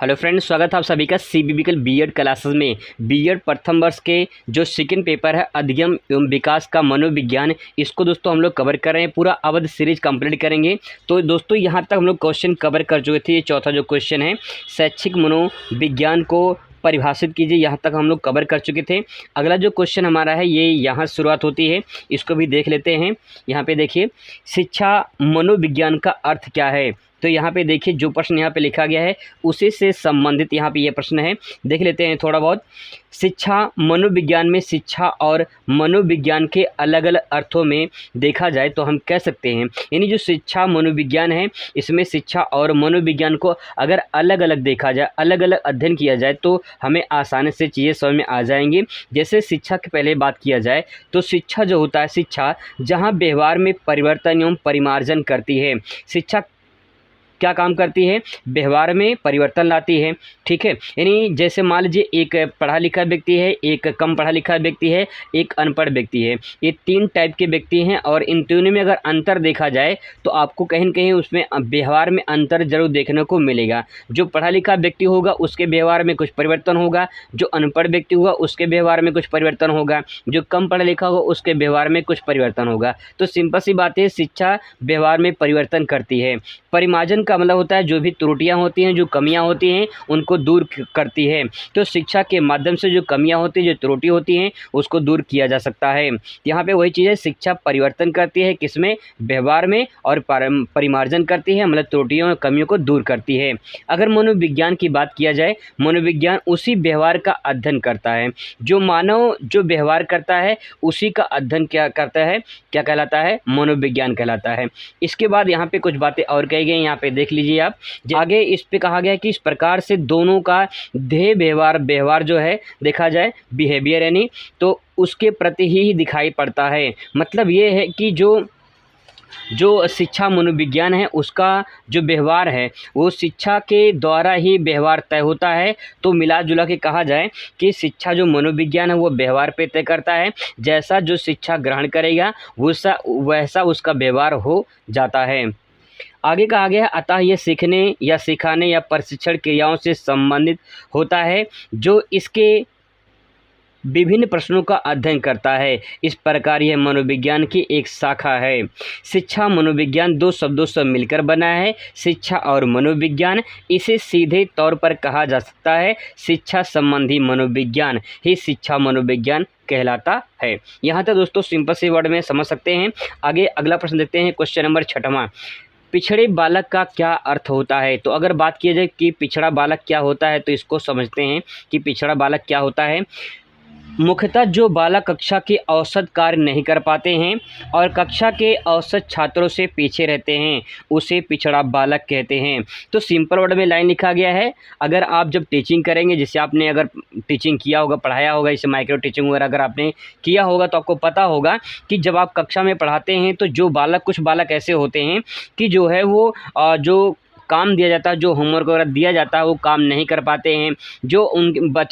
Hello friends, स्वागत है आप सभी का सीबीबीकल बीएड क्लासेस में। बीएड प्रथम वर्ष के जो सेकंड पेपर है अधिगम एवं विकास का मनोविज्ञान, इसको दोस्तों हम लोग कवर कर रहे हैं। पूरा अवध सीरीज कंप्लीट करेंगे। तो दोस्तों यहाँ तक हम लोग क्वेश्चन कवर कर चुके थे। ये चौथा जो क्वेश्चन है, शैक्षिक मनोविज्ञान को परिभाषित कीजिए, यहाँ तक हम लोग कवर कर चुके थे। अगला जो क्वेश्चन हमारा है ये यहाँ शुरुआत होती है, इसको भी देख लेते हैं। यहाँ पे देखिए, शिक्षा मनोविज्ञान का अर्थ क्या है। तो यहाँ पे देखिए जो प्रश्न यहाँ पे लिखा गया है उसी से संबंधित यहाँ पे ये प्रश्न है, देख लेते हैं थोड़ा बहुत। शिक्षा मनोविज्ञान में शिक्षा और मनोविज्ञान के अलग अलग अर्थों में देखा जाए तो हम कह सकते हैं, यानी जो शिक्षा मनोविज्ञान है इसमें शिक्षा और मनोविज्ञान को अगर अलग अलग देखा जाए, अलग अलग अध्ययन किया जाए तो हमें आसानी से चीज़ें समझ में आ जाएंगी। जैसे शिक्षा की पहले बात किया जाए तो शिक्षा जो होता है, शिक्षा जहाँ व्यवहार में परिवर्तन एवं परिमार्जन करती है। शिक्षा क्या काम करती है? व्यवहार में परिवर्तन लाती है। ठीक है, यानी जैसे मान लीजिए एक पढ़ा लिखा व्यक्ति है, एक कम पढ़ा लिखा व्यक्ति है, एक अनपढ़ व्यक्ति है। ये तीन टाइप के व्यक्ति हैं और इन तीनों में अगर अंतर देखा जाए तो आपको कहीं न कहीं उसमें व्यवहार में अंतर जरूर देखने को मिलेगा। जो पढ़ा लिखा व्यक्ति होगा उसके व्यवहार में कुछ परिवर्तन होगा, जो अनपढ़ व्यक्ति होगा उसके व्यवहार में कुछ परिवर्तन होगा, जो कम पढ़ा लिखा होगा उसके व्यवहार में कुछ परिवर्तन होगा। तो सिंपल सी बात है, शिक्षा व्यवहार में परिवर्तन करती है। परिमार्जन का मतलब होता है जो भी त्रुटियां होती हैं, जो कमियां होती हैं उनको दूर करती है। तो शिक्षा के माध्यम से जो कमियां होती हैं, जो त्रुटि होती हैं उसको दूर किया जा सकता है। यहाँ पे वही चीज़ है, शिक्षा परिवर्तन करती है किसमें? व्यवहार में, और परिमार्जन करती है मतलब त्रुटियों और कमियों को दूर करती है। अगर मनोविज्ञान की बात किया जाए, मनोविज्ञान उसी व्यवहार का अध्ययन करता है। जो मानव जो व्यवहार करता है उसी का अध्ययन क्या करता है, क्या कहलाता है? मनोविज्ञान कहलाता है। इसके बाद यहाँ पे कुछ बातें और कही गई, यहाँ पे देख लीजिए आप। आगे इस पे कहा गया है कि इस प्रकार से दोनों का ध्येय व्यवहार जो है देखा जाए, बिहेवियर यानी, तो उसके प्रति ही दिखाई पड़ता है। मतलब ये है कि जो शिक्षा मनोविज्ञान है उसका जो व्यवहार है वो शिक्षा के द्वारा ही व्यवहार तय होता है। तो मिला जुला के कहा जाए कि शिक्षा जो मनोविज्ञान है वो व्यवहार पे तय करता है। जैसा जो शिक्षा ग्रहण करेगा वैसा उसका व्यवहार हो जाता है। आगे कहा गया है, अतः ये सीखने या सिखाने या प्रशिक्षण क्रियाओं से संबंधित होता है जो इसके विभिन्न प्रश्नों का अध्ययन करता है। इस प्रकार यह मनोविज्ञान की एक शाखा है। शिक्षा मनोविज्ञान दो शब्दों से मिलकर बना है, शिक्षा और मनोविज्ञान। इसे सीधे तौर पर कहा जा सकता है शिक्षा संबंधी मनोविज्ञान ही शिक्षा मनोविज्ञान कहलाता है। यहाँ तक दोस्तों सिंपल से वर्ड में समझ सकते हैं। आगे अगला प्रश्न देखते हैं, क्वेश्चन नंबर 6वां। पिछड़े बालक का क्या अर्थ होता है? तो अगर बात की जाए कि पिछड़ा बालक क्या होता है तो इसको समझते हैं कि पिछड़ा बालक क्या होता है। मुख्यतः जो बालक कक्षा के औसत कार्य नहीं कर पाते हैं और कक्षा के औसत छात्रों से पीछे रहते हैं उसे पिछड़ा बालक कहते हैं। तो सिंपल वर्ड में लाइन लिखा गया है, अगर आप जब टीचिंग करेंगे, जैसे आपने अगर टीचिंग किया होगा, पढ़ाया होगा, जैसे माइक्रो टीचिंग वगैरह अगर आपने किया होगा तो आपको पता होगा कि जब आप कक्षा में पढ़ाते हैं तो जो बालक, कुछ बालक ऐसे होते हैं कि जो है वो जो काम दिया जाता है, जो होमवर्क वगैरह दिया जाता है वो काम नहीं कर पाते हैं। जो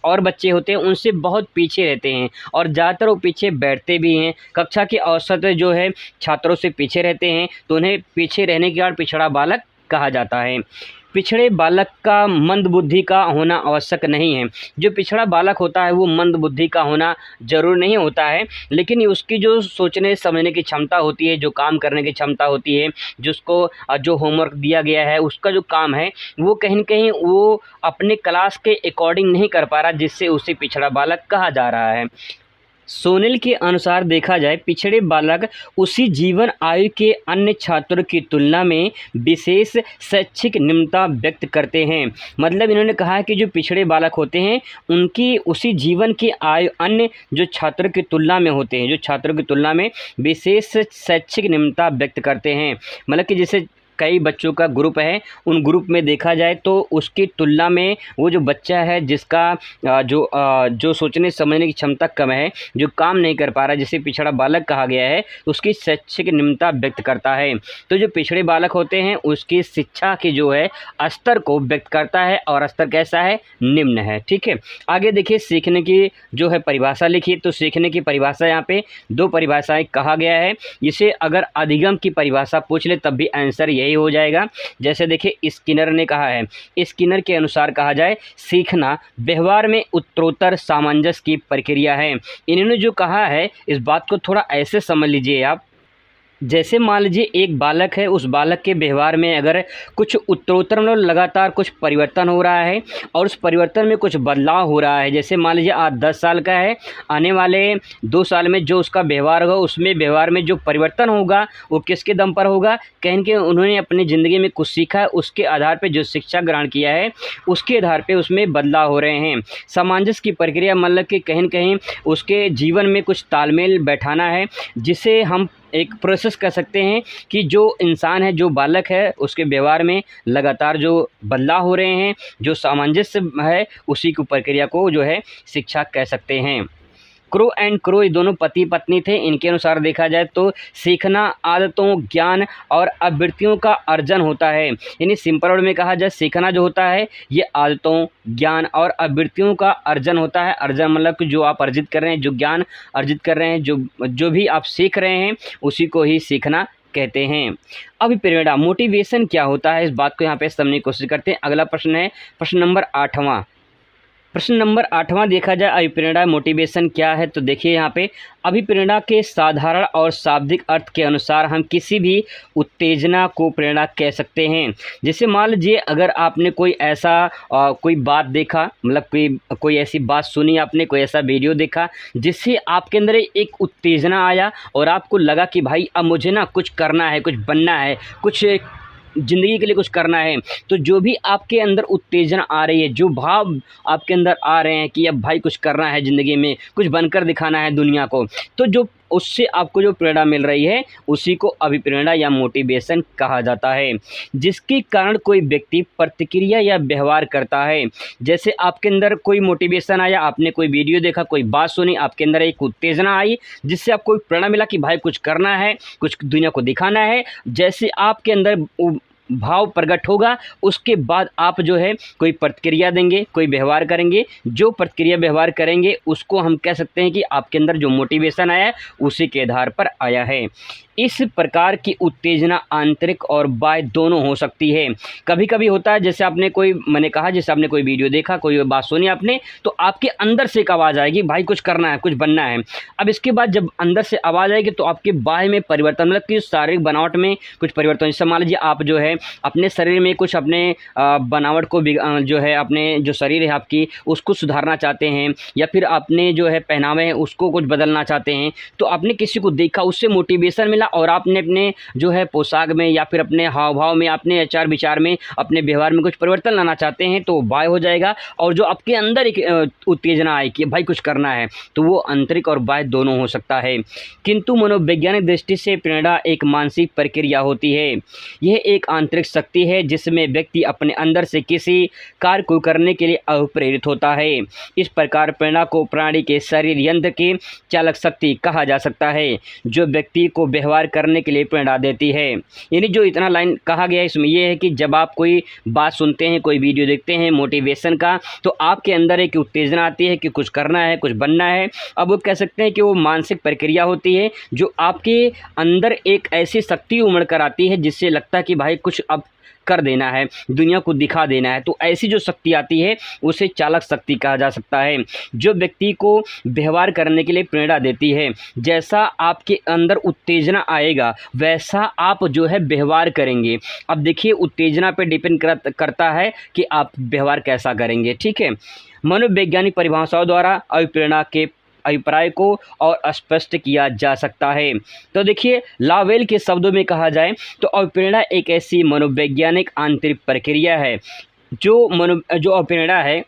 और बच्चे होते हैं उनसे बहुत पीछे रहते हैं और ज़्यादातर वो पीछे बैठते भी हैं। कक्षा के औसत जो है छात्रों से पीछे रहते हैं तो उन्हें पीछे रहने के कारण पिछड़ा बालक कहा जाता है। पिछड़े बालक का मंद बुद्धि का होना आवश्यक नहीं है। जो पिछड़ा बालक होता है वो मंद बुद्धि का होना जरूर नहीं होता है, लेकिन उसकी जो सोचने समझने की क्षमता होती है, जो काम करने की क्षमता होती है, जिसको जो होमवर्क दिया गया है उसका जो काम है वो कहीं न कहीं वो अपने क्लास के अकॉर्डिंग नहीं कर पा रहा, जिससे उसे पिछड़ा बालक कहा जा रहा है। सोनेल के अनुसार देखा जाए, पिछड़े बालक उसी जीवन आयु के अन्य छात्रों की तुलना में विशेष शैक्षिक निम्नता व्यक्त करते हैं। मतलब इन्होंने कहा है कि जो पिछड़े बालक होते हैं उनकी उसी जीवन की आयु अन्य जो छात्रों की तुलना में होते हैं, जो छात्रों की तुलना में विशेष शैक्षिक निम्नता व्यक्त करते हैं। मतलब कि जैसे कई बच्चों का ग्रुप है, उन ग्रुप में देखा जाए तो उसकी तुलना में वो जो बच्चा है जिसका जो सोचने समझने की क्षमता कम है, जो काम नहीं कर पा रहा, जिसे पिछड़ा बालक कहा गया है, उसकी शैक्षिक निम्नता व्यक्त करता है। तो जो पिछड़े बालक होते हैं उसकी शिक्षा की जो है स्तर को व्यक्त करता है और स्तर कैसा है? निम्न है। ठीक है, आगे देखिए सीखने की जो है परिभाषा लिखिए। तो सीखने की परिभाषा यहाँ पे दो परिभाषाएं कहा गया है। इसे अगर अधिगम की परिभाषा पूछ ले तब भी आंसर यही यही हो जाएगा। जैसे देखिए स्किनर ने कहा है, स्किनर के अनुसार कहा जाए सीखना व्यवहार में उत्तरोत्तर सामंजस्य की प्रक्रिया है। इन्होंने जो कहा है इस बात को थोड़ा ऐसे समझ लीजिए आप, जैसे मान लीजिए एक बालक है, उस बालक के व्यवहार में अगर कुछ उत्तरोत्तर मतलब लगातार कुछ परिवर्तन हो रहा है और उस परिवर्तन में कुछ बदलाव हो रहा है। जैसे मान लीजिए आज 10 साल का है, आने वाले 2 साल में जो उसका व्यवहार होगा उसमें व्यवहार में जो परिवर्तन होगा वो किसके दम पर होगा, कहीं कि उन्होंने अपनी ज़िंदगी में कुछ सीखा है, उसके आधार पर जो शिक्षा ग्रहण किया है उसके आधार पर उसमें बदलाव हो रहे हैं। सामंजस्य की प्रक्रिया मतलब कि कहीं न कहीं उसके जीवन में कुछ तालमेल बैठाना है, जिसे हम एक प्रोसेस कह सकते हैं कि जो इंसान है, जो बालक है, उसके व्यवहार में लगातार जो बदलाव हो रहे हैं, जो सामंजस्य है, उसी की प्रक्रिया को जो है शिक्षा कह सकते हैं। क्रो एंड क्रो ये दोनों पति पत्नी थे। इनके अनुसार देखा जाए तो सीखना आदतों, ज्ञान और आवृत्तियों का अर्जन होता है। यानी सिंपल वर्ड में कहा जाए सीखना जो होता है ये आदतों, ज्ञान और आवृत्तियों का अर्जन होता है। अर्जन मतलब कि जो आप अर्जित कर रहे हैं, जो ज्ञान अर्जित कर रहे हैं, जो भी आप सीख रहे हैं उसी को ही सीखना कहते हैं। अभिप्रेरणा मोटिवेशन क्या होता है, इस बात को यहाँ पे समझने की कोशिश करते हैं। अगला प्रश्न है प्रश्न नंबर 8वां। प्रश्न नंबर 8वां देखा जाए अभिप्रेरणा मोटिवेशन क्या है, तो देखिए यहाँ पे अभिप्रेरणा के साधारण और शाब्दिक अर्थ के अनुसार हम किसी भी उत्तेजना को प्रेरणा कह सकते हैं। जैसे मान लीजिए अगर आपने कोई ऐसा कोई बात देखा, मतलब कोई ऐसी बात सुनी, आपने कोई ऐसा वीडियो देखा जिससे आपके अंदर एक उत्तेजना आया और आपको लगा कि भाई अब मुझे ना कुछ करना है, कुछ बनना है, कुछ ज़िंदगी के लिए कुछ करना है। तो जो भी आपके अंदर उत्तेजना आ रही है, जो भाव आपके अंदर आ रहे हैं कि अब भाई कुछ करना है ज़िंदगी में, कुछ बनकर दिखाना है दुनिया को, तो जो उससे आपको जो प्रेरणा मिल रही है उसी को अभिप्रेरणा या मोटिवेशन कहा जाता है। जिसके कारण कोई व्यक्ति प्रतिक्रिया या व्यवहार करता है। जैसे आपके अंदर कोई मोटिवेशन आया, आपने कोई वीडियो देखा, कोई बात सुनी, आपके अंदर एक उत्तेजना आई जिससे आपको प्रेरणा मिला कि भाई कुछ करना है, कुछ दुनिया को दिखाना है। जैसे आपके अंदर भाव प्रकट होगा उसके बाद आप जो है कोई प्रतिक्रिया देंगे, कोई व्यवहार करेंगे। जो प्रतिक्रिया व्यवहार करेंगे उसको हम कह सकते हैं कि आपके अंदर जो मोटिवेशन आया है उसी के आधार पर आया है। इस प्रकार की उत्तेजना आंतरिक और बाह्य दोनों हो सकती है। कभी कभी होता है जैसे मैंने कहा जैसे आपने कोई वीडियो देखा, कोई बात सुनी आपने, तो आपके अंदर से एक आवाज़ आएगी भाई कुछ करना है, कुछ बनना है। अब इसके बाद जब अंदर से आवाज़ आएगी तो आपके बाह्य में परिवर्तन, मतलब कि शारीरिक बनावट में कुछ परिवर्तन। जैसे मान लीजिए आप जो है अपने शरीर में कुछ अपने बनावट को जो है अपने जो शरीर है आपकी उसको सुधारना चाहते हैं, या फिर अपने जो है पहनावे हैं उसको कुछ बदलना चाहते हैं। तो आपने किसी को देखा, उससे मोटिवेशन मिला और आपने अपने जो है पोशाक में या फिर अपने हाव भाव में, अपने आचार विचार में, अपने व्यवहार में कुछ परिवर्तन लाना चाहते हैं, तो बाह्य हो जाएगा। और जो आपके अंदर एक उत्तेजना आए कि भाई कुछ करना है, तो वो आंतरिक और बाह्य दोनों हो सकता है। किंतु मनोवैज्ञानिक दृष्टि से प्रेरणा एक मानसिक प्रक्रिया होती है। यह एक आंतरिक शक्ति है जिसमें व्यक्ति अपने अंदर से किसी कार्य को करने के लिए अप्रेरित होता है। इस प्रकार प्रेरणा को प्राणी के शरीर यंत्र की चालक शक्ति कहा जा सकता है जो व्यक्ति को व्यवहार करने के लिए प्रेरणा देती है। यानी जो इतना लाइन कहा गया है इसमें यह है कि जब आप कोई बात सुनते हैं, कोई वीडियो देखते हैं मोटिवेशन का, तो आपके अंदर एक उत्तेजना आती है कि कुछ करना है, कुछ बनना है। अब वो कह सकते हैं कि वो मानसिक प्रक्रिया होती है जो आपके अंदर एक ऐसी शक्ति उमड़ कर आती है जिससे लगता है कि भाई कुछ अब कर देना है, दुनिया को दिखा देना है। तो ऐसी जो शक्ति आती है उसे चालक शक्ति कहा जा सकता है जो व्यक्ति को व्यवहार करने के लिए प्रेरणा देती है। जैसा आपके अंदर उत्तेजना आएगा वैसा आप जो है व्यवहार करेंगे। अब देखिए उत्तेजना पे डिपेंड करता है कि आप व्यवहार कैसा करेंगे। ठीक है, मनोवैज्ञानिक परिभाषाओं द्वारा अभिप्रेरणा के अभिप्राय को और स्पष्ट किया जा सकता है। तो देखिए लावेल के शब्दों में कहा जाए तो अभिप्रेरणा एक ऐसी मनोवैज्ञानिक आंतरिक प्रक्रिया है जो अभिप्रेरणा है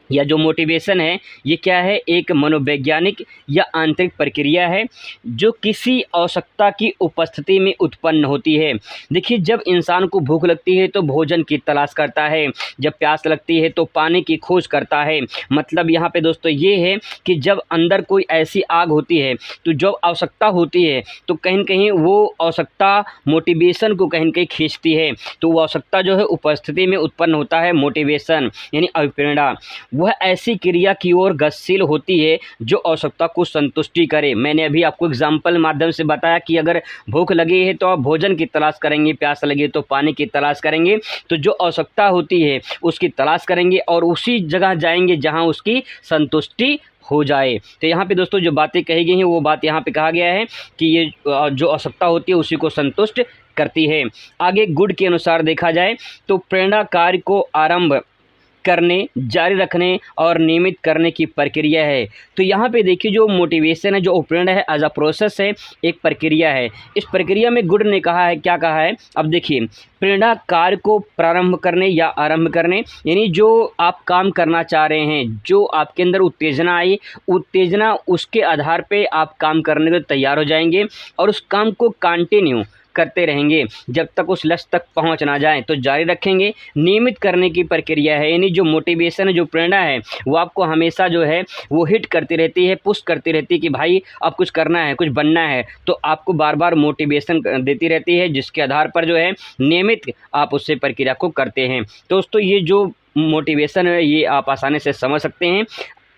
या जो मोटिवेशन है ये क्या है, एक मनोवैज्ञानिक या आंतरिक प्रक्रिया है जो किसी आवश्यकता की उपस्थिति में उत्पन्न होती है। देखिए जब इंसान को भूख लगती है तो भोजन की तलाश करता है, जब प्यास लगती है तो पानी की खोज करता है। मतलब यहाँ पे दोस्तों ये है कि जब अंदर कोई ऐसी आग होती है तो जब आवश्यकता होती है तो कहीं न कहीं वो आवश्यकता मोटिवेशन को कहीं न कहीं खींचती है। तो वो आवश्यकता जो है उपस्थिति में उत्पन्न होता है मोटिवेशन यानी अभिप्रेरणा। वह ऐसी क्रिया की ओर गतिशील होती है जो आवश्यकता को संतुष्टि करे। मैंने अभी आपको एग्जाम्पल माध्यम से बताया कि अगर भूख लगी है तो आप भोजन की तलाश करेंगे, प्यास लगी तो पानी की तलाश करेंगे, तो जो आवश्यकता होती है उसकी तलाश करेंगे और उसी जगह जाएंगे जहाँ उसकी संतुष्टि हो जाए। तो यहाँ पे दोस्तों जो बातें कही गई हैं वो बात यहाँ पे कहा गया है कि ये जो आवश्यकता होती है उसी को संतुष्ट करती है। आगे गुड के अनुसार देखा जाए तो प्रेरणा कार्य को आरंभ करने, जारी रखने और नियमित करने की प्रक्रिया है। तो यहाँ पे देखिए जो मोटिवेशन है, जो प्रेरणा है एज अ प्रोसेस है, एक प्रक्रिया है। इस प्रक्रिया में गुड ने कहा है, क्या कहा है, अब देखिए प्रेरणा कार्य को प्रारंभ करने या आरंभ करने, यानी जो आप काम करना चाह रहे हैं, जो आपके अंदर उत्तेजना आई, उत्तेजना उसके आधार पे आप काम करने को तैयार हो जाएंगे और उस काम को कंटिन्यू करते रहेंगे जब तक उस लक्ष्य तक पहुंच ना जाए, तो जारी रखेंगे। नियमित करने की प्रक्रिया है, यानी जो मोटिवेशन है, जो प्रेरणा है, वो आपको हमेशा जो है वो हिट करती रहती है, पुश करती रहती है कि भाई अब कुछ करना है, कुछ बनना है, तो आपको बार बार मोटिवेशन देती रहती है, जिसके आधार पर जो है नियमित आप उससे प्रक्रिया को करते हैं। तो दोस्तों ये जो मोटिवेशन है ये आप आसानी से समझ सकते हैं।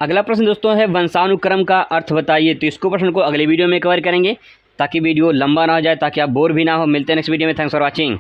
अगला प्रश्न दोस्तों है वंशानुक्रम का अर्थ बताइए। तो इसको प्रश्न को अगले वीडियो में कवर करेंगे ताकि वीडियो लंबा ना हो जाए, ताकि आप बोर भी ना हो। मिलते हैं नेक्स्ट वीडियो में। Thanks for watching.